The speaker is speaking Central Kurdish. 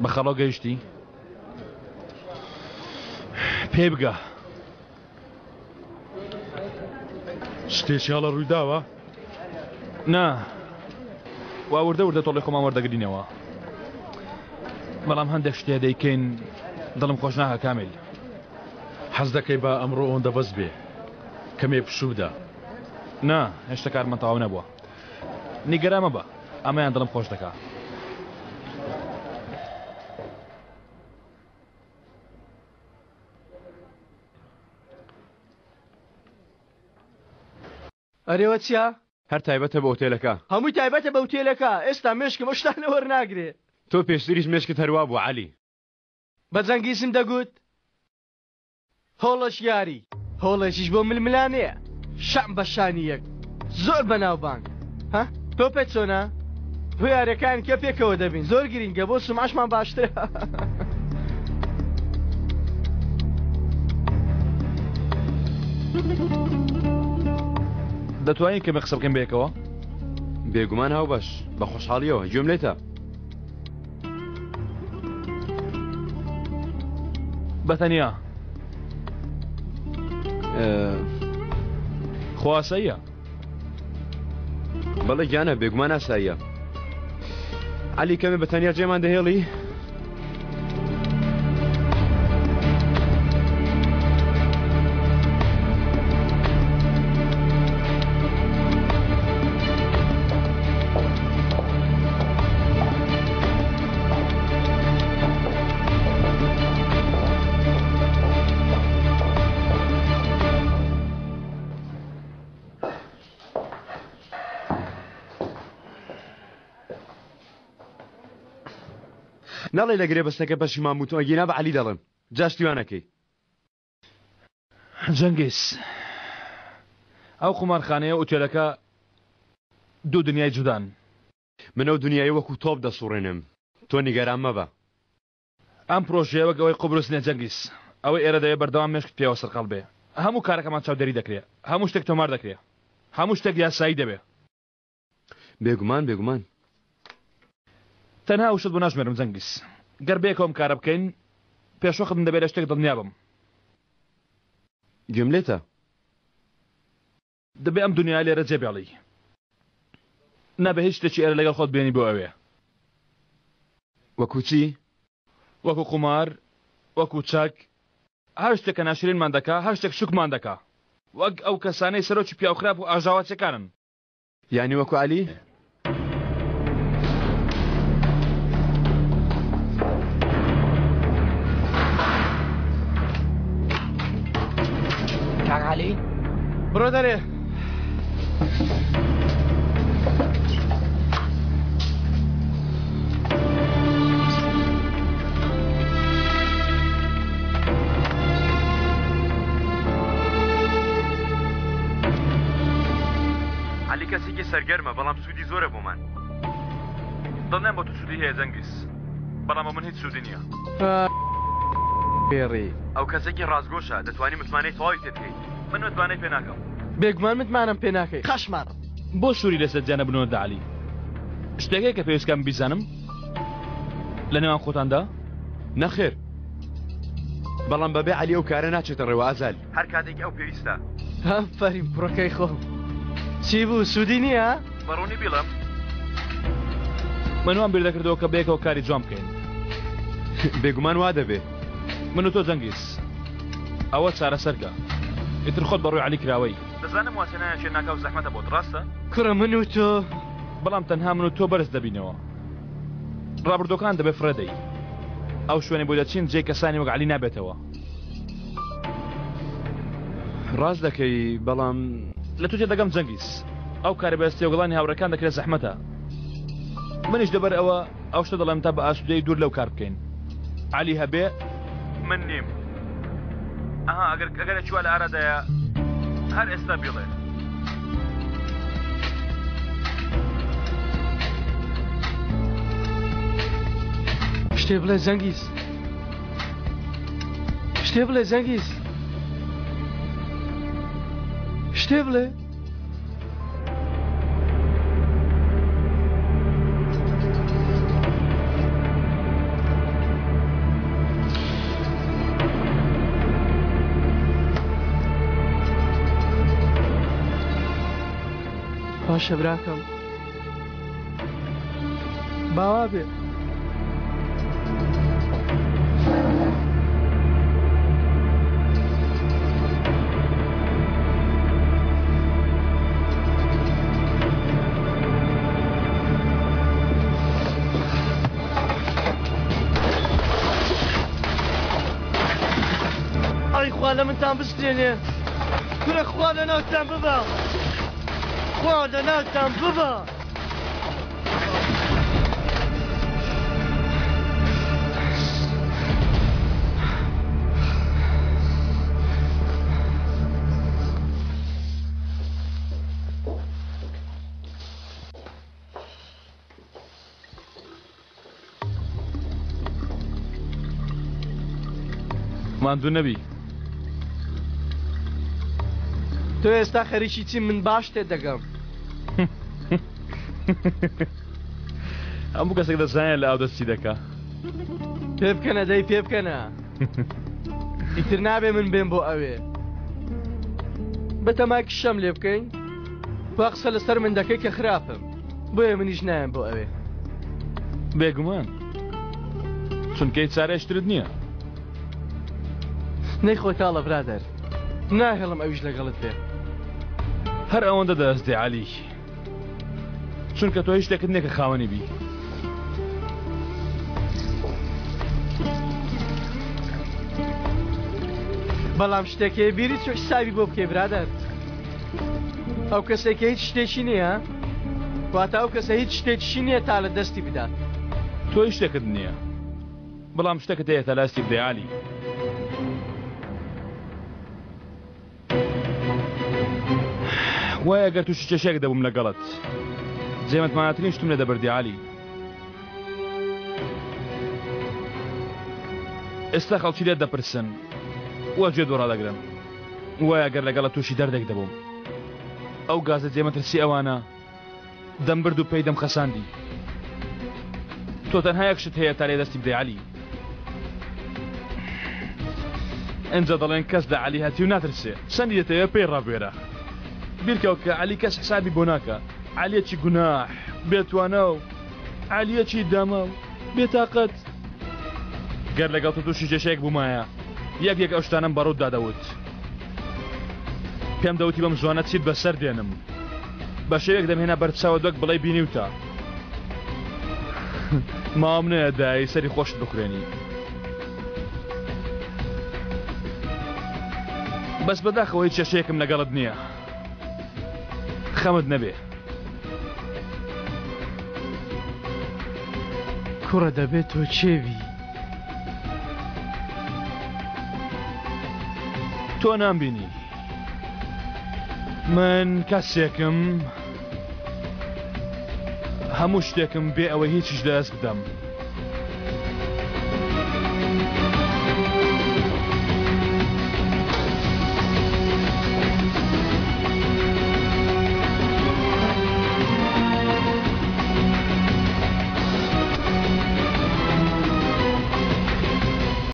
بەخەڵۆ گەیشتی پێی بگە شتێکیاڵە ڕوویداوە؟ نا وا وردە تۆڵی خۆمان وەردەگرینەوە بەڵام هەندێک شتێ دەیکەین دڵم خۆش ناکە کامیل. حەز دەکەی بە ئەمڕۆ ئەوەندە بەس بێ کەمێ پشوودا؟ نا هێشتا کارمان تەواو نەبووە. نیگەران مەبە ئەمەیان دڵم خۆش دەکا. ئەرێوە چیا؟ هەر تایبەتە بە ئۆتێلەکە. هەمووی تایبەتە بە ئوتێلەکە. ئێستا مێشکم ئەو شتانە وەرناگرێ. تۆ پێشتریش مێشکت هەروە بوو عەلی. بە جەنگیزم دەگوت هۆڵەش یاری هۆڵێکیش بۆ ململانەیە شەم بە شانی یەک زۆر بەناوبانگ. ها تۆ پێت چۆنە؟ هویارەکان کێ پێکەوە دەبین زۆر گرینگە بۆ سومعشمان باشترە. دەتوانین کە بە قسە بکەین بێکەوە؟ بێگومان هاو باش بە خۆشحاڵیەوە گوێم لێتە. بەتەنیا خواسەیە بەڵێ گیانە بێگومان ئاساییە. عەلی کەمێ بەتەنیا جێمان دەهێڵی؟ نەڵێ لە گرێ بەستەکە پەشیمان بوو تۆ ئەگینا بە عەلی دەڵێن جاشتیوانەکەی. جەنگیز ئەو قومارخانەیە ئوتێلەکە دوو دنیای جودان. من ئەو دنیای وەکو تۆپ دەسوڕێنم تۆ نیگەران مەبە. ئەم پرۆژەیە وەک ئەوەی قوبرس نیە جەنگیز. ئەوەی ئێرە دەیە بەردەوام مێشکت پێوە سەرقەڵ بێ. هەموو کارەکەمان چاودێری دەکرێت هەموو شتێک تۆمار دەکرێت هەموو شتێک یاسایی دەبێ. بێگومان بێگومان تەنها وشت بۆ ناژمێرم جەنگیز. گەر بێکەوەم کارە بکەین پێشوەختم دەبێت لە شتێک دڵنیا بم. گوێم لێتە. دەبێ ئەم دنیا لێرە جێبێڵی نەبێ هیچ شتێکی ئێرە لەگەڵ خۆت بێنی بۆ ئەوێ. وەکو چی؟ وەکو قومار وەکو چاک هەر شتێکە ناشرینمان دەکا هەر شتێک شوکمان دەکا وەک ئەو کەسانەی سەرۆکی پیاوخراپ و ئاژاواتچەکانن. یعنی وەکو عەلی؟ کاک عەلی بڕۆ دەرێ. عەلی کەسێکی سەرگەرمە بەڵام سوودی زۆرە بۆمان. دڵنیام بۆ تو سوودی هەیە جەنگیز بەڵام بۆ من هیچ سوودی نییە. بێڕی ئەو کەسێکی ڕازگۆشە دەتوانی متمانەی تەواوی پێ بکەیت. من متمانەی پێ ناکەم. بێگومان متمانم پێ ناکەی خەشمار. بۆ سووری لەسەر جیانە بنەوە عەلی شتێکەیە کە پێویستکەم بیزانم لە نێوان خۆتاندا؟ نەخێر بەڵام بەبێ عەلی ئەو کارە ناچێتە ڕێوە ئازال هەر کاتێکی ئەو پێویستە. ئەفەرین پڕەکەی خۆم چی بوو سوودی نییە؟ بەڕوونی بیڵم من وام بیر دەکردەوە کە بێکەوە کاری جوان بکەین. بێگومان وا دەبێ. من و تۆ جەنگیز ئەوە چارەسەرگە ئیتر خۆت بەڕووی عەلی کراوەی. دەزانم واسێنایان شێ ناکە و زەحمەتە بۆت ڕاستە؟ کوڕە من و تۆ بەڵام تەنها من و تۆ بەرز دەبینەوە. ڕابردۆکان دەبێ فرەدەی ئەو شوێنی بۆ دەچین جێی کەسانی وەک عەلی نابێتەوە. ڕاست دەکەی بەڵام لە تو تێدەگەم جەنگیز ئەو کارە بەستی و گەڵانی هاوڕەکان دەکرێت زەحمەتە. منیش دەبەر ئەوە ئەو شتە دەڵێم تا بە ئاسودەی دوور لەو کار بکەین. عەلی هەبێ من نیم. ئەها ئەگەر چوە لە ئارادەیە هەر ئێستا بڵێ. شتێ بڵێ جەنگیز شتێ بڵێ جەنگیز شتێ بڵێ. باشە براکەم باوا بێ ئەی خوا لە منتان بستێنێ کورە خوا لە ناوتان ببە خوا لە ناوتان ببە ماندوو نەبی تۆ ئێستا خەریکی چی من باش تێ دەگەم هەموو کەسێک دەزانێت لە ئاو دەستی دەکا پێ بکەنە دەی پێ بکەنە ئیتر نابێ من بێم بۆ ئەوێ بەتەماکی شەم لێ بکەین با قسە لەسەر من دەکەی کە خراپم بۆیە منیش نایم بۆ ئەوێ بێگومان چونکە هیچ چارەشترت نییە نەیخۆی تاڵە برادەر ناهێڵم ئەویش لەگەڵت بێ هەر ئەوەندە دەستێ عەلی چونکە تۆ هیچ شتێکت نییە کە خاوەنی بی بەڵام شتێکێ بیری چۆ حسابی بۆ بکەی برادەر ئەو کەسێکە هیچ شتێکی نییە واتە ئەو کەسە هیچ شتێکیشی نییە تا لە دەستی بدات تۆ هیچ شتێکت نییە بەڵام شتێکت هەیە تا لاستی بدەی عەلی وای ئەگەر تووشی چێشێک دەبووم لەگەڵت جێمەتمانەترین شتم لێ دەبەردی عەلی ئێستا خەڵکی لێت دەپرسن وە گوێ دۆڕادەگرن وای ئەگەر لەگەڵت تووشی دەردێک دەبووم ئەو گازە جێمەترسی ئەوانە دەمبرد و پێی دەم خەساندی تۆ تەنها یەک شت هەیە تا لێ دەستی بدەی عەلی ئەنجا دەڵێن کەس لە عەلی هەتی و ناترسێ چەندی دێتەوە پێی ڕابێرە بیرکەوە کە عەلی کەس حسابی بۆ ناکە عەلیەکی گوناح بێتوانە و عەلیەکی دەمە و بێتاقەت گەر لەگەڵ تۆ تووشی کێشەیەک بوومایە یەک ئەو شتانەم بەڕوود دادەوت پێم دەوتی بەم زوانە چیت بەسەر دێنم بە شێوێک دەمهێنا بەرچاوە دۆک بڵێ بینیوتە ماوەم نەیە دایی سەری خۆشت بکورێنی بەس بەداخەوە هیچ کێشەیەکم لەگەڵت نییە خەمت نەبێ کوڕە دەبێت تۆ چێوی تۆ نامبینی من کەسێکم هەموو شتێکم بێ ئەوەی هیچیش دەست بدەم